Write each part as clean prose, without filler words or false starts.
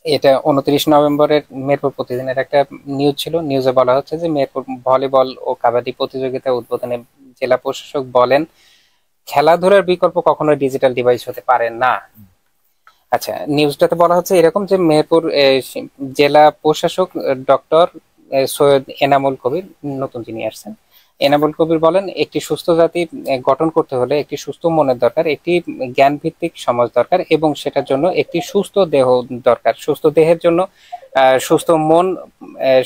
এটা 29 নভেম্বরের মেহেরপুর প্রতিদিনের একটা নিউজ ছিল। নিউজে বলা হচ্ছে যে মেহেরপুর ভলিবল ও কাবাডি প্রতিযোগিতা উদ্বোধনে জেলা প্রশাসক বলেন, খেলাধুলার বিকল্প কখনোই ডিজিটাল ডিভাইস হতে পারে না। আচ্ছা, নিউজটাতে বলা হচ্ছে এরকম যে মেহেরপুর জেলা প্রশাসক ডক্টর সৈয়দ এনামুল কবির, নতুন যিনি আসছেন, এনামুল কবির বলেন, একটি সুস্থ জাতি গঠন করতে হলে একটি সুস্থ মনের দরকার, একটি জ্ঞান ভিত্তিক সমাজ দরকার এবং সেটার জন্য একটি সুস্থ দেহ দরকার। সুস্থ দেহের জন্য সুস্থ মন,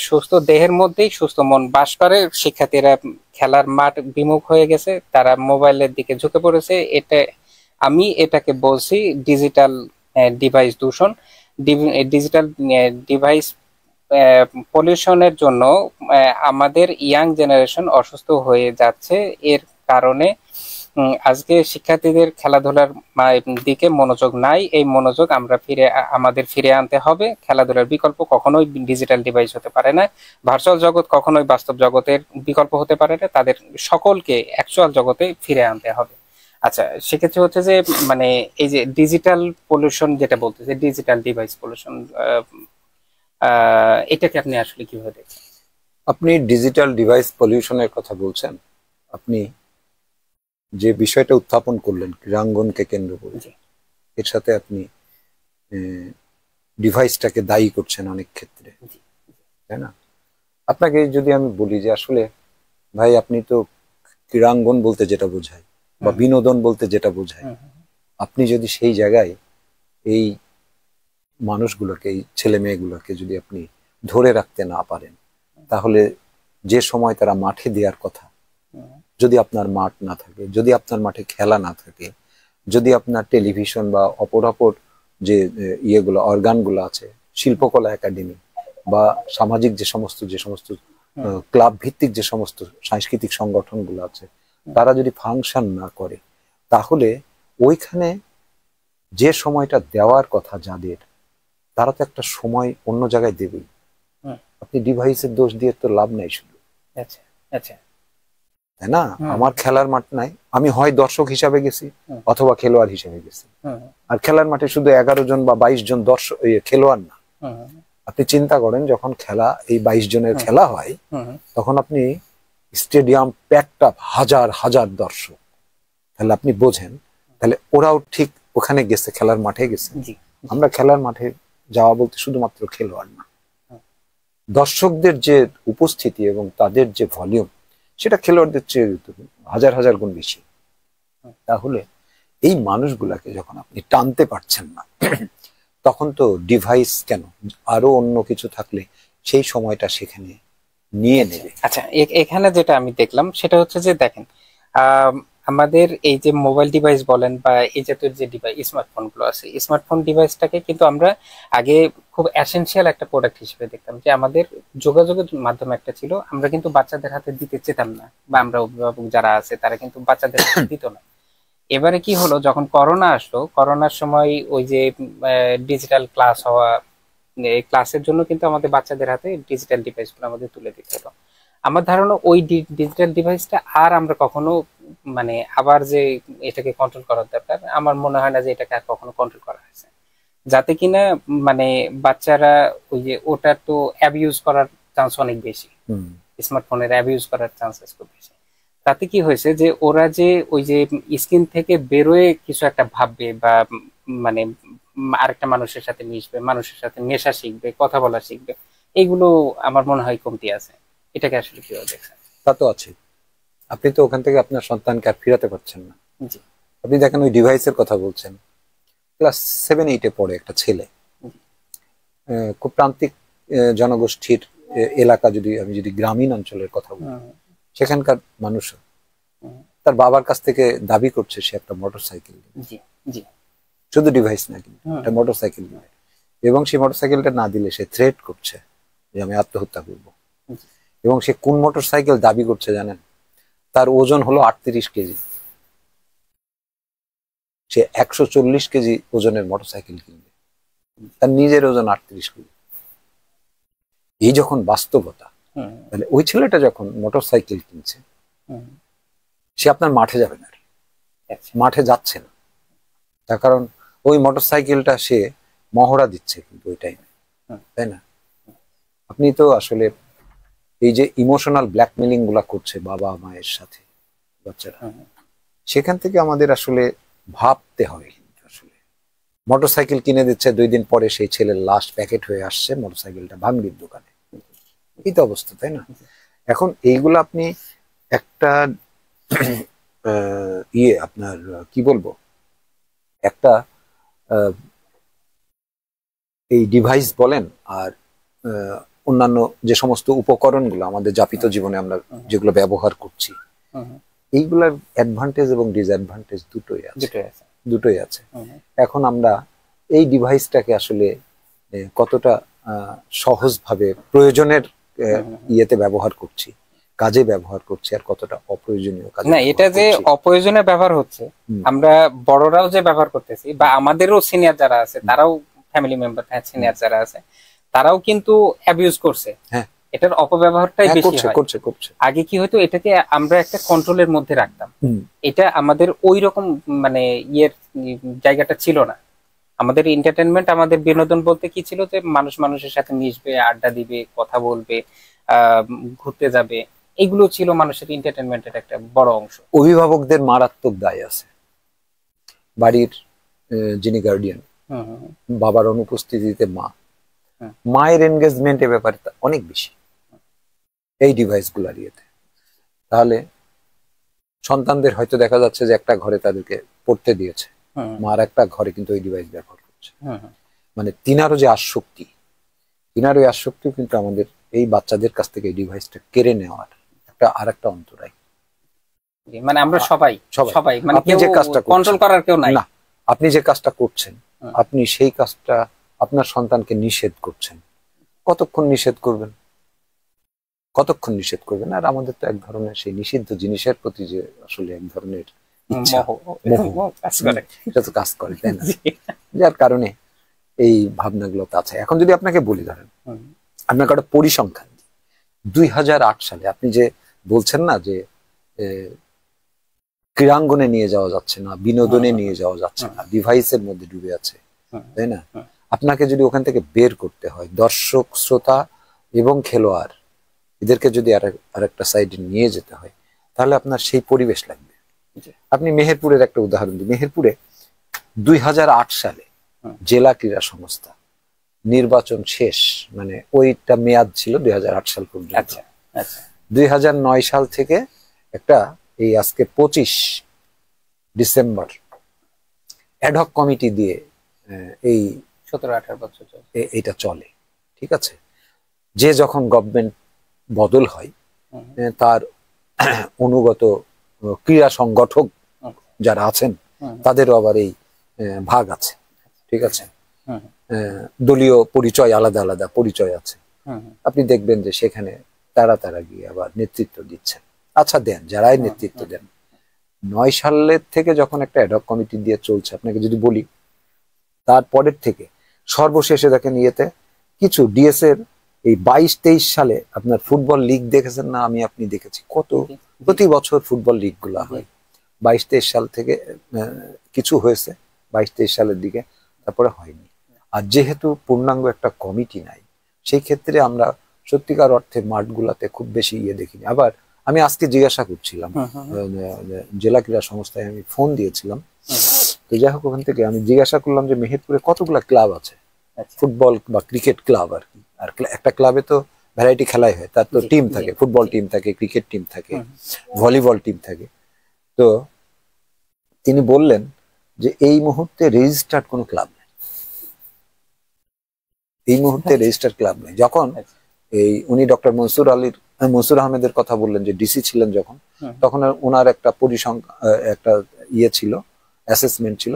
সুস্থ দেহের মধ্যেই সুস্থ মন বাস করে। শিক্ষার্থীরা খেলার মাঠ বিমুখ হয়ে গেছে, তারা মোবাইলের দিকে ঝুঁকে পড়েছে। আমি এটাকে বলছি ডিজিটাল ডিভাইস দূষণ। ডিজিটাল ডিভাইস পলিউশনের জন্য আমাদের ইয়াং জেনারেশন অসুস্থ হয়ে যাচ্ছে। এর কারণে আজকে শিক্ষার্থীদের খেলাধুলার দিকে মনোযোগ নাই। এই মনোযোগ আমাদের ফিরে আনতে হবে। খেলাধুলার বিকল্প কখনোই ডিজিটাল ডিভাইস হতে পারে না। ভার্চুয়াল জগৎ কখনোই বাস্তব জগতের বিকল্প হতে পারে না। তাদের সকলকে অ্যাকচুয়াল জগতে ফিরে আনতে হবে। আচ্ছা, সেক্ষেত্রে হচ্ছে যে মানে এই যে ডিজিটাল পলিউশন যেটা বলতেছে, ডিজিটাল ডিভাইস পলিউশন, এটাকে আপনি আসলে কিভাবে দেখছেন? আপনি ডিজিটাল ডিভাইস পলিউশনের কথা বলছেন। আপনি যে বিষয়টা উত্থাপন করলেন ক্রীড়াঙ্গনকে কেন্দ্র করে, জি। এর সাথে আপনি ডিভাইসটাকে দায়ী করছেন অনেক ক্ষেত্রে, জি। তাই না? আপনাকে যদি আমি বলি যে আসলে ভাই, আপনি তো ক্রীড়াঙ্গন বলতে যেটা বোঝায় বা বিনোদন বলতে যেটা বোঝায়, আপনি যদি সেই জায়গায় এই মানুষগুলোকে, এই ছেলে মেয়েগুলোকে যদি আপনি ধরে রাখতে না পারেন, তাহলে যে সময় তারা মাঠে দেওয়ার কথা, যদি আপনার মাঠ না থাকে, যদি আপনার মাঠে খেলা না থাকে, যদি আপনার টেলিভিশন বা অপর যে ইয়েগুলো, অর্গানগুলো আছে, শিল্পকলা একাডেমি বা সামাজিক যে সমস্ত ক্লাব ভিত্তিক যে সমস্ত সাংস্কৃতিক সংগঠনগুলো আছে, তারা যদি ফাংশন না করে, তাহলে ওইখানে যে সময়টা দেওয়ার কথা যাদের, তারা তো একটা সময় অন্য জায়গায় দেবেই। আপনি ডিভাইসের দোষ দিয়ে তো লাভ নাই শুধু, আচ্ছা, আচ্ছা। তাই না? আমার খেলার মাঠ নাই, আমি হয় দর্শক হিসাবে গেছি অথবা খেলোয়াড় হিসেবে গেছি। আর খেলার মাঠে শুধু 11 জন বা 22 জন দর্শক, খেলোয়াড় না। আপনি চিন্তা করেন, যখন খেলা এই 22 জনের খেলা হয়, তখন আপনি স্টেডিয়াম প্যাকড আপ, হাজার হাজার দর্শক। তাহলে আপনি বোঝেন, তাহলে ওরাও ঠিক ওখানে গেছে, খেলার মাঠে গেছে। আমরা খেলার মাঠে যাওয়া বলতে শুধুমাত্র খেলোয়াড় না, দর্শকদের যে উপস্থিতি এবং তাদের যে ভলিউম, সেটা খেলোয়াড়দের চেয়ে হাজার হাজার গুণ বেশি। তাহলে এই মানুষগুলাকে যখন আপনি টানতে পারছেন না, তখন তো ডিভাইস কেন, আরো অন্য কিছু থাকলে সেই সময়টা সেখানে নিয়ে নেবে। আচ্ছা, এখানে যেটা আমি দেখলাম সেটা হচ্ছে যে দেখেন, আমাদের এই যে মোবাইল ডিভাইস বলেন বা এই জাতীয় যে ডিভাইস, স্মার্টফোন গুলো আছে, স্মার্টফোন ডিভাইসটাকে কিন্তু আমরা আগে খুব এসেনশিয়াল একটা প্রোডাক্ট হিসেবে দেখতাম, যে আমাদের যোগাযোগের মাধ্যম একটা ছিল। আমরা কিন্তু বাচ্চাদের হাতে দিতে চেতাম না, বা আমরা অভিভাবক যারা আছে তারা কিন্তু বাচ্চাদের হাতে দিত না। এবারে কি হলো, যখন করোনা আসলো, করোনার সময় ওই যে ডিজিটাল ক্লাস হওয়া, এই ক্লাসের জন্য কিন্তু আমাদের বাচ্চাদের হাতে ডিজিটাল ডিভাইস গুলো আমাদের তুলে দিতে হলো। আমার ধারণা ওই ডিজিটাল ডিভাইসটা আর আমরা কখনো মানে আবার যে এটাকে কন্ট্রোল করার দরকার, আমার মনে হয় না যে এটাকে আর কখনো কন্ট্রোল করা হয়েছে, যাতে কিনা মানে বাচ্চারা ওই যে ওটা তো অ্যাবিউজ করার চান্স অনেক বেশি, স্মার্টফোনের অ্যাবিউজ করার চান্সেস খুব বেশি। তাতে কি হয়েছে যে ওরা যে ওই যে স্ক্রিন থেকে বেরোয় কিছু একটা ভাববে, বা মানে আরেকটা মানুষের সাথে মিশবে, মানুষের সাথে মেশা শিখবে, কথা বলা শিখবে, এইগুলো আমার মনে হয় কমতি আছে। এটাকে আসলে কিভাবে দেখছেন? তা তো আছে। আপনি তো ওখান থেকে আপনার সন্তানকে আর ফিরাতে পারছেন না। জি। আপনি দেখেন, ওই ডিভাইসের কথা বলছেন, ক্লাস 7-8-এ পড়ে একটা ছেলে, খুব প্রান্তিক জনগোষ্ঠীর এলাকা, আমি যদি গ্রামীণ অঞ্চলের কথা বলি, সেখানকার মানুষ তার বাবার কাছ থেকে দাবি করছে সে একটা মোটরসাইকেল, শুধু ডিভাইস না, কিন্তু একটা মোটরসাইকেল দিবে, এবং সেই মোটরসাইকেলটা না দিলে সে থ্রেট করছে যে আমি আত্মহত্যা করব। এবং সে কোন মোটরসাইকেল দাবি করছে জানেন? তার ওজন হলো 38 কেজি। সে 140 কেজি ওজনের মোটরসাইকেল কিনবে, তার নিজের ওজন 38 কেজি। এই যখন বাস্তবতা, তাহলে ওই ছেলেটা যখন মোটরসাইকেল কিনছে, সে আপনার মাঠে যাবে না, মাঠে যাচ্ছে না, তার কারণ ওই মোটরসাইকেলটা সে মহড়া দিচ্ছে কিন্তু ওই টাইমে, তাই না? আপনি তো আসলে এই যে ইমোশনাল ব্ল্যাকমেলিং গুলা করছে বাবা মায়ের সাথে বাচ্চারা, সেখান থেকে আমাদের আসলে ভাবতে হবে। কিন্তু আসলে মোটরসাইকেল কিনে দিচ্ছে, 2 দিন পরে সেই ছেলের লাশ প্যাকেট হয়ে আসছে মোটরসাইকেলটা ভাঙড়ির দোকানে। এই তো অবস্থা, তাই না? এখন এইগুলো আপনি একটা আপনার কি বলবো, একটা এই ডিভাইস বলেন আর অন্যান্য যে সমস্ত উপকরণগুলো আমাদের যাপিত জীবনে আমরা যেগুলো ব্যবহার করছি, এইগুলার অ্যাডভান্টেজ এবং ডিসঅ্যাডভান্টেজ দুটোই আছে। এখন আমরা এই ডিভাইসটাকে আসলে কতটা সহজভাবে প্রয়োজনের ইয়েতে ব্যবহার করছি, কাজে ব্যবহার করছি, আর কতটা অপ্রয়োজনীয় কাজে না, এটা যে অপ্রয়োজনীয় ব্যবহার হচ্ছে, আমরা বড়রাও যে ব্যবহার করতেছি বা আমাদেরও সিনিয়র যারা আছে তারাও, ফ্যামিলি মেম্বার সিনিয়র যারা আছে তারাও কিন্তু অ্যাবিউজ করছে। এটার অপব্যবহারটাই বেশি হয়। আগে কি হতো, এটাকে আমরা একটা কন্ট্রোলের মধ্যে রাখতাম, এটা আমাদের ওই রকম মানে ইয়ের জায়গাটা ছিল না। আমাদের এন্টারটেনমেন্ট, আমাদের বিনোদন বলতে কি ছিল, যে মানুষ মানুষের সাথে মিশবে, আড্ডা দিবে, কথা বলবে, ঘুরতে যাবে, এগুলো ছিল মানুষের এন্টারটেনমেন্টের একটা বড় অংশ। অভিভাবকদের মারাত্মক দায় আছে। বাড়ির যিনি গার্ডিয়ান, বাবার অনুপস্থিতিতে মায়ের এনগেজমেন্টের ব্যাপারে অনেক বেশি এই ডিভাইস গুলার ইয়েতে। তাহলে সন্তানদের হয়তো দেখা যাচ্ছে যে একটা ঘরে তাদেরকে পড়তে দিয়েছে, মার একটা ঘরে কিন্তু ওই ডিভাইস ব্যবহার করছে। মানে তিনারও যে আসক্তি, তিনার ওই আসক্তি কিন্তু আমাদের এই বাচ্চাদের কাছ থেকে এই ডিভাইসটা কেড়ে নেওয়ার আর একটা অন্তরায়। মানে আমরা সবাই মানে আপনি যে কাজটা কন্ট্রোল করার কেউ নাই। না, আপনি যে কাজটা করছেন, আপনি সেই কাজটা আপনার সন্তানকে নিষেধ করছেন। কতক্ষণ নিষেধ করবেন? আর আমাদের তো এক ধরনের সেই নিষিদ্ধ জিনিসের প্রতি যে আসলে এক ধরনের এটা তো কাজ করে, তাই না? যার কারণে এই ভাবনাগুলো আছে। এখন যদি আপনাকে বলি, ধরেন আপনাকে একটা পরিসংখ্যান, 2008 সালে আপনি যে বলছেন না যে ক্রীড়াঙ্গনে নিয়ে যাওয়া যাচ্ছে না, বিনোদনে নিয়ে যাওয়া যাচ্ছে না, ডিভাইসের মধ্যে ডুবে আছে, তাই না? আপনাকে যদি ওখান থেকে বের করতে হয়, দর্শক, শ্রোতা এবং খেলোয়াড় এদেরকে যদি আরেকটা সাইডে নিয়ে যেতে হয়, তাহলে আপনার সেই পরিবেশ লাগবে। আপনি মেহেরপুরের একটা উদাহরণ দিন। মেহেরপুরে 2008 সালে জেলা ক্রীড়া সংস্থা নির্বাচন শেষ, মানে ওইটা মেয়াদ ছিল 2008 সাল পর্যন্ত। 2009 সাল থেকে একটা এই আজকে 25 ডিসেম্বর অ্যাডহক কমিটি দিয়ে এই 17-18 বছর এটা চলে, ঠিক আছে? যে যখন গভর্নমেন্ট বদল হয়, তার অনুগত ক্রীড়া সংগঠক যারা আছেন তাদেরও আবার এই ভাগ আছে, ঠিক আছে? দলীয় পরিচয়, আলাদা আলাদা পরিচয় আছে। আপনি দেখবেন যে সেখানে তারা গিয়ে আবার নেতৃত্ব দিচ্ছেন। আচ্ছা, দেন, যারাই নেতৃত্ব দেন। 9 সালের থেকে যখন একটা অ্যাডহক কমিটি দিয়ে চলছে, আপনাকে যদি বলি তারপরের থেকে সর্বশেষে দেখেন ইয়েতে কিছু ডিএস এর এই 22-23 সালে আপনার ফুটবল লিগ দেখেছেন না? আপনি দেখেছি কত প্রতি বছর ফুটবল লিগ গুলা হয়। 22-23 সাল থেকে কিছু হয়েছে, 22-23 সালের দিকে, তারপরে হয়নি। আর যেহেতু পূর্ণাঙ্গ একটা কমিটি নাই, সেই ক্ষেত্রে আমরা সত্যিকার অর্থে মাঠগুলাতে খুব বেশি দেখিনি। আবার আমি আজকে জিজ্ঞাসা করছিলাম জেলা ক্রীড়া সংস্থায়, আমি ফোন দিয়েছিলাম, তো যাই হোক ওখান থেকে আমি জিজ্ঞাসা করলাম যে মেহেরপুরে কতগুলা ক্লাব আছে, ফুটবল বা ক্রিকেট ক্লাব আর কি। আর একটা ক্লাবে তো ভ্যারাইটি খেলাই হয়, তার তো টিম থাকে, ফুটবল টিম থাকে, ক্রিকেট টিম থাকে, ভলিবল টিম থাকে। তো তিনি বললেন যে এই মুহূর্তে রেজিস্টার্ড কোনো ক্লাব নেই, এই মুহূর্তে রেজিস্টার্ড ক্লাব নেই। যখন এই উনি ডক্টর মনসুর আহমেদের কথা বললেন, যে ডিসি ছিলেন যখন, তখন ওনার একটা একটা ছিল, অ্যাসেসমেন্ট ছিল,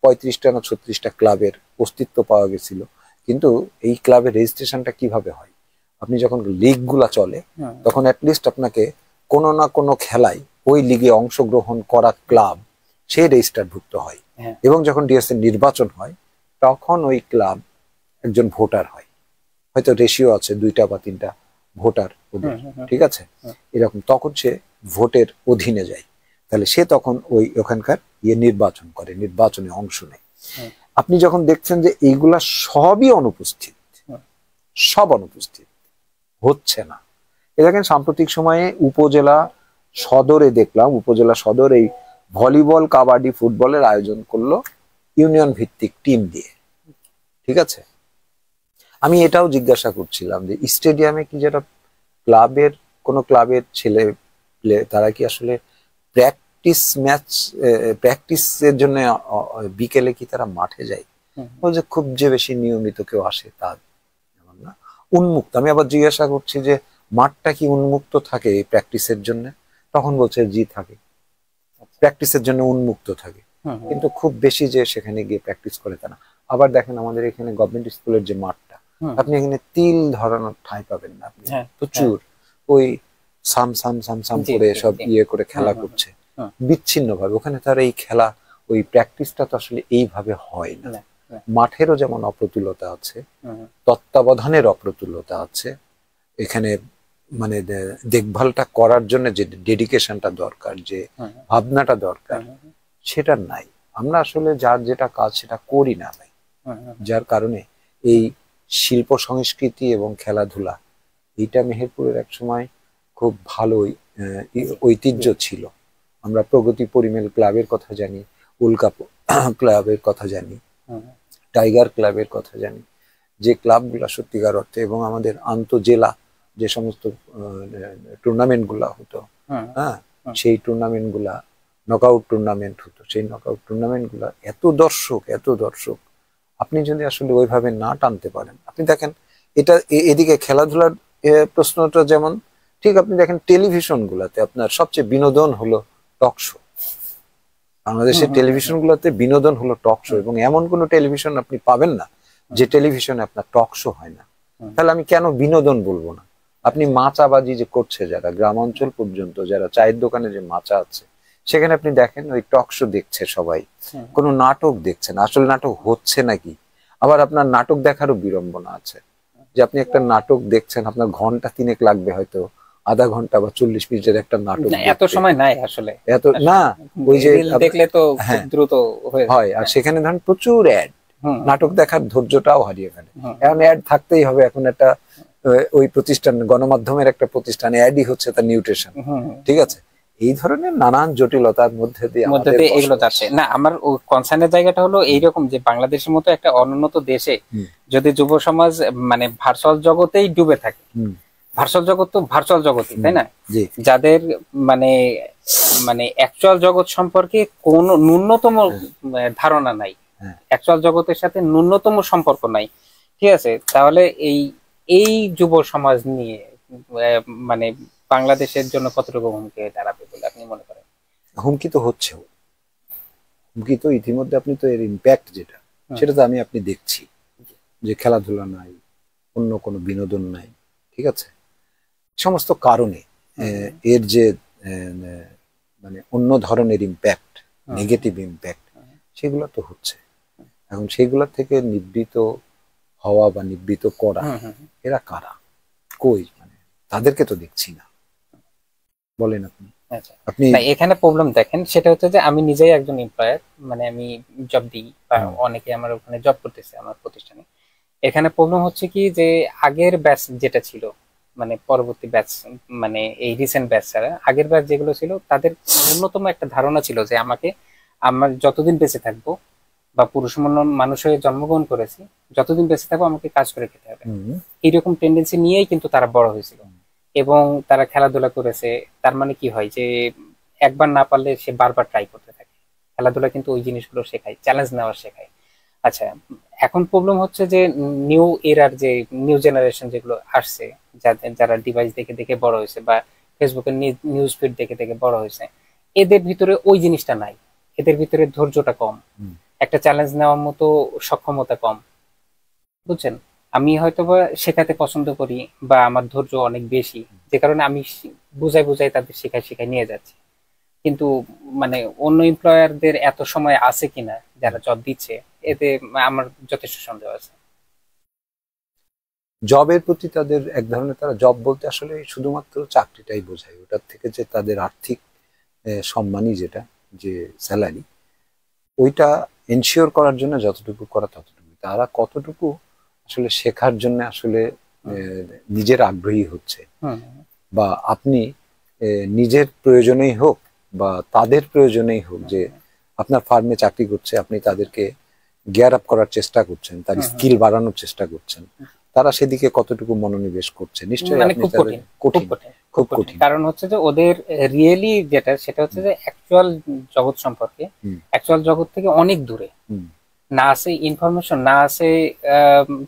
35টা না 36টা ক্লাবের অস্তিত্ব পাওয়া গেছিল। কিন্তু এই ক্লাবের রেজিস্ট্রেশনটা কিভাবে হয়? আপনি যখন লিগ গুলা চলে, তখন অ্যাটলিস্ট আপনাকে কোনো না কোনো খেলায় ওই লিগে অংশগ্রহণ করা ক্লাব সেই রেজিস্টারভুক্ত হয়। এবং যখন ডিএসএ নির্বাচন হয়, তখন ওই ক্লাব একজন ভোটার হয়, হয়তো রেশিও আছে 2টা বা 3টা ভোটার ওদের, ঠিক আছে? এরকম তখন সে ভোটের অধীনে যায়। তাহলে সে তখন ওখানকার নির্বাচন করে, নির্বাচনে অংশ নেয়। আপনি যখন দেখছেন যে এইগুলা সবই অনুপস্থিত, সব অনুপস্থিত, হচ্ছে না। এ দেখেন সাম্প্রতিক সময়ে উপজেলা সদরে দেখলাম, উপজেলা সদর এই ভলিবল, কাবাডি, ফুটবলের আয়োজন করলো ইউনিয়ন ভিত্তিক টিম দিয়ে, ঠিক আছে। আমি এটাও জিজ্ঞাসা করছিলাম যে স্টেডিয়ামে কি যারা ক্লাবের, কোনো ক্লাবের ছেলে তারা কি আসলে প্র্যাকটিস ম্যাচ, প্র্যাকটিসের জন্য বিকেলে কি তারা মাঠে যায়? যে খুব যে বেশি নিয়মিত কেউ আসে তা এমন না, উন্মুক্ত। আমি আবার জিজ্ঞাসা করছি যে মাঠটা কি উন্মুক্ত থাকে এই প্র্যাকটিসের জন্য? তখন বলছে জি থাকে, প্র্যাকটিসের জন্য উন্মুক্ত থাকে, কিন্তু খুব বেশি যে সেখানে গিয়ে প্র্যাকটিস করে তা না। আবার দেখেন আমাদের এখানে গভর্নমেন্ট স্কুলের যে মাঠটা, আপনি এখানে তিল ধরানোর ঠাঁই পাবেন না, আপনি প্রচুর ওই সাম সাম সাম সাম করে সব ইয়ে করে খেলা করছে বিচ্ছিন্ন ভাবে। ওখানে তার এই খেলা, ওই প্র্যাকটিসটা তো আসলে এইভাবে হয় না। মাঠেরও যেমন অপ্রতুলতা আছে, তত্ত্বাবধানের অপ্রতুলতা আছে, এখানে মানে দেখভালটা করার জন্য যে ডেডিকেশনটা দরকার, যে ভাবনাটা দরকার, সেটা নাই। আমরা আসলে যার যেটা কাজ সেটা করি না ভাই, যার কারণে এই শিল্প সংস্কৃতি এবং খেলাধুলা, এইটা মেহেরপুরের এক সময় খুব ভালোই ঐতিহ্য ছিল। আমরা প্রগতি পরিমেল ক্লাবের কথা জানি, উল্কা ক্লাবের কথা জানি, টাইগার ক্লাবের কথা জানি, যে ক্লাবগুলা সত্যিকার অর্থে, এবং আমাদের আন্তঃজেলা যে সমস্ত টুর্নামেন্ট গুলা হতো, হ্যাঁ, সেই টুর্নামেন্ট গুলা নকআউট টুর্নামেন্ট হতো, সেই নকআউট টুর্নামেন্ট গুলা এত দর্শক, এত দর্শক, আপনি যদি আসলে ওইভাবে না টানতে পারেন, আপনি দেখেন এটা এদিকে খেলাধুলার প্রশ্নটা যেমন ঠিক, আপনি দেখেন টেলিভিশন গুলাতে আপনার সবচেয়ে বিনোদন হলো টক শো। বাংলাদেশের টেলিভিশন গুলাতে বিনোদন হলো টক শো, এবং এমন কোনো টেলিভিশন আপনি পাবেন না যে টেলিভিশনে আপনার টক শো হয় না। তাহলে আমি কেন বিনোদন বলবো না? আপনি মাচাবাজি যে করছে যারা, গ্রাম অঞ্চল পর্যন্ত যারা চায়ের দোকানে যে মাচা আছে, সেখানে আপনি দেখেন ওই টক শো দেখছে সবাই, কোনো নাটক দেখছে না। আসলে নাটক হচ্ছে নাকি? আবার আপনার নাটক দেখারও বিড়ম্বনা আছে, যে আপনি একটা নাটক দেখছেন, আপনার ঘন্টা তিনেক লাগবে হয়তো, আধা ঘন্টা বা 40 মিনিটের একটা নাটক, এত সময় নাই আসলে, এত না। ওই যে দেখলে তো দ্রুত হয়, আর সেখানে ধরেন প্রচুর অ্যাড, নাটক দেখার ধৈর্যটাও হারিয়ে ফেলে। এখন অ্যাড থাকতেই হবে, এখন একটা ওই প্রতিষ্ঠান, গণমাধ্যমের একটা প্রতিষ্ঠান, অ্যাডই হচ্ছে তার নিউট্রিশন, ঠিক আছে। এই ধরনের নানান জটিলতার মধ্যে দিয়ে এগুলো যাচ্ছে না। আমার কনসার্নের জায়গাটা হলো এইরকম, যে বাংলাদেশের মতো একটা অনুন্নত দেশে যদি যুব সমাজ মানে ভার্চুয়াল জগতেই ডুবে থাকে, ভার্চুয়াল জগৎ তো ভার্চুয়াল জগতই, তাই না, যাদের মানে মানে অ্যাকচুয়াল জগৎ সম্পর্কে কোনো ন্যূনতম ধারণা নাই, অ্যাকচুয়াল জগতের সাথে ন্যূনতম সম্পর্ক নাই, ঠিক আছে, তাহলে এই যুব সমাজ নিয়ে মানে বাংলাদেশের জন্য কতটুকু হুমকি দাঁড়াবে বলে আপনি মনে করেন? হুমকি তো হচ্ছে, হুমকি তো ইতিমধ্যে, আপনি তো এর ইম্প্যাক্ট যেটা, সেটা তো আপনি দেখছি, যে খেলাধুলা নাই, অন্য কোনো বিনোদন নাই, ঠিক আছে, সমস্ত কারণে এর যে মানে অন্য ধরনের ইম্প্যাক্ট, নেগেটিভ ইম্প্যাক্ট, সেগুলো তো হচ্ছে। এখন সেগুলো থেকে নিবৃত হওয়া বা নিবৃত করা, এরা কারা, কই, মানে তাদেরকে তো দেখছি না। বলেন আপনি এখানে প্রবলেম দেখেন, সেটা হচ্ছে যে আমি নিজেই একজন এমপ্লয়ার, মানে আমি জব দিই বা অনেকে আমার ওখানে জব করতেছে আমার প্রতিষ্ঠানে। এখানে প্রবলেম হচ্ছে কি, যে আগের ব্যাচ যেটা ছিল, মানে পরবর্তী ব্যাচ, মানে এই রিসেন্ট ব্যাচ ছাড়া আগের ব্যাচ যেগুলো ছিল, তাদের ন্যূনতম একটা ধারণা ছিল যে আমার যতদিন বেঁচে থাকবো, বা পুরুষ মানুষ হয়ে জন্মগ্রহণ করেছি, যতদিন বেঁচে থাকবো আমাকে কাজ করে খেতে হবে, এইরকম টেন্ডেন্সি নিয়েই কিন্তু তারা বড় হয়েছিল, এবং তারা খেলাধুলা করেছে। তার মানে কি হয়, যে একবার না পারলে সে বারবার ট্রাই করতে থাকে। খেলাধুলা কিন্তু ওই জিনিসগুলো শেখায়, চ্যালেঞ্জ নেওয়া শেখায়। আচ্ছা, এখন প্রবলেম হচ্ছে যে নিউ এরার যে নিউ জেনারেশন যেগুলো আসছে, যারা ডিভাইস দেখে দেখে বড় হয়েছে, বা ফেসবুকের নিউজ ফিড দেখে দেখে বড় হয়েছে, এদের ভিতরে ওই জিনিসটা নাই, এদের ভিতরে ধৈর্যটা কম, একটা চ্যালেঞ্জ নেওয়ার মতো সক্ষমতা কম, বুঝছেন। আমি হয়তোবা শেখাতে পছন্দ করি, বা আমার ধৈর্য অনেক বেশি, যে কারণে আমি বুঝাই বুঝাই তাদের শেখাই নিয়ে যাচ্ছি। কিন্তু মানে অন্য এমপ্লয়ারদের এত সময় আছে কিনা যারা জব দিচ্ছে, এতে আমার যথেষ্ট সন্দেহ আছে। জবের প্রতি তাদের এক ধরনের, তারা জব বলতে আসলে শুধুমাত্র চাকরিটাই বোঝায়, ওটার থেকে যে তাদের আর্থিক সম্মানী, যেটা যে স্যালারি, ওইটা এনশিওর করার জন্য যতটুকু করা ততটুকু, তারা কতটুকু আসলে শেখার জন্য আসলে নিজের আগ্রহী হচ্ছে, হুম বা আপনি নিজের প্রয়োজনেই হোক বা তাদের প্রয়োজনেই হোক, যে আপনার ফার্মে চাকরি করছে, আপনি তাদেরকে গিয়ার আপ করার চেষ্টা করছেন, তার স্কিল বাড়ানোর চেষ্টা করছেন, তারা সেদিকে কতটুকু মনোনিবেশ করছে নিশ্চয়ই মানে আপনি খুব তাদের কঠিন, খুব কঠিন, কঠিন, খুব খুব কঠিন। কঠিন। কারণ হচ্ছে যে ওদের রিয়েলি যেটা সেটা হচ্ছে যে অ্যাকচুয়াল জগৎ সম্পর্কে, হুম, অ্যাকচুয়াল জগৎ থেকে অনেক দূরে। হুম, না আছে ইনফরমেশন, না আছে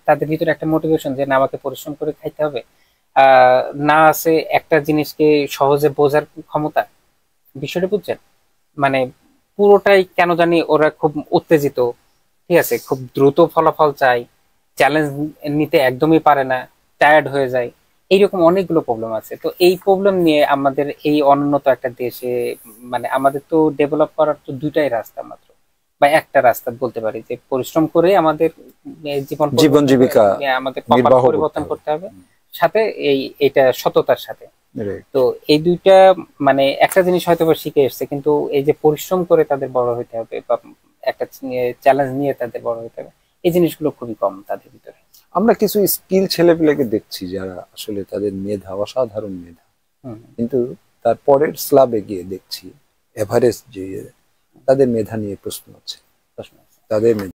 তাদের ভিতরে একটা মোটিভেশন যে না আমাকে পরিশ্রম করে খাইতে হবে, আহ, না আছে একটা জিনিসকে সহজে বোঝার ক্ষমতা। বিষয়টা বুঝছেন? মানে পুরোটাই কেন জানি ওরা খুব উত্তেজিত, ঠিক আছে, খুব দ্রুত ফলাফল চাই, চ্যালেঞ্জ নিতে একদমই পারে না, টায়ার্ড হয়ে যায়। এইরকম অনেকগুলো প্রবলেম আছে। তো এই প্রবলেম নিয়ে আমাদের এই অনুন্নত একটা দেশে, মানে আমাদের তো ডেভেলপ করার তো দুইটাই রাস্তা মাত্র, বা একটা রাস্তা বলতে পারি, যে পরিশ্রম করে আমাদের জীবন জীবন পরিবর্তন জীবিকা আমাদের কপাল নির্বাহ করতে পরিবর্তন হবে। করতে হবে, সাথে এটা সততার সাথে। Right. তো এই দুইটা, মানে একটা জিনিস হয়তো বা শিখে এসছে, কিন্তু এই যে পরিশ্রম করে তাদের বড় হইতে হবে বা একটা চ্যালেঞ্জ নিয়ে তাদের বড় হইতে হবে, এই জিনিসগুলো খুবই কম তাদের ভিতরে। আমরা কিছু স্কিল ছেলেপেলেকে দেখছি যারা আসলে তাদের মেধা অসাধারণ মেধা, হুম। কিন্তু তার পরের স্ল্যাবে গিয়ে দেখছি এভারেস্ট যে তাদের মেধা নিয়ে প্রশ্ন আছে, প্রশ্ন আছে। তাদের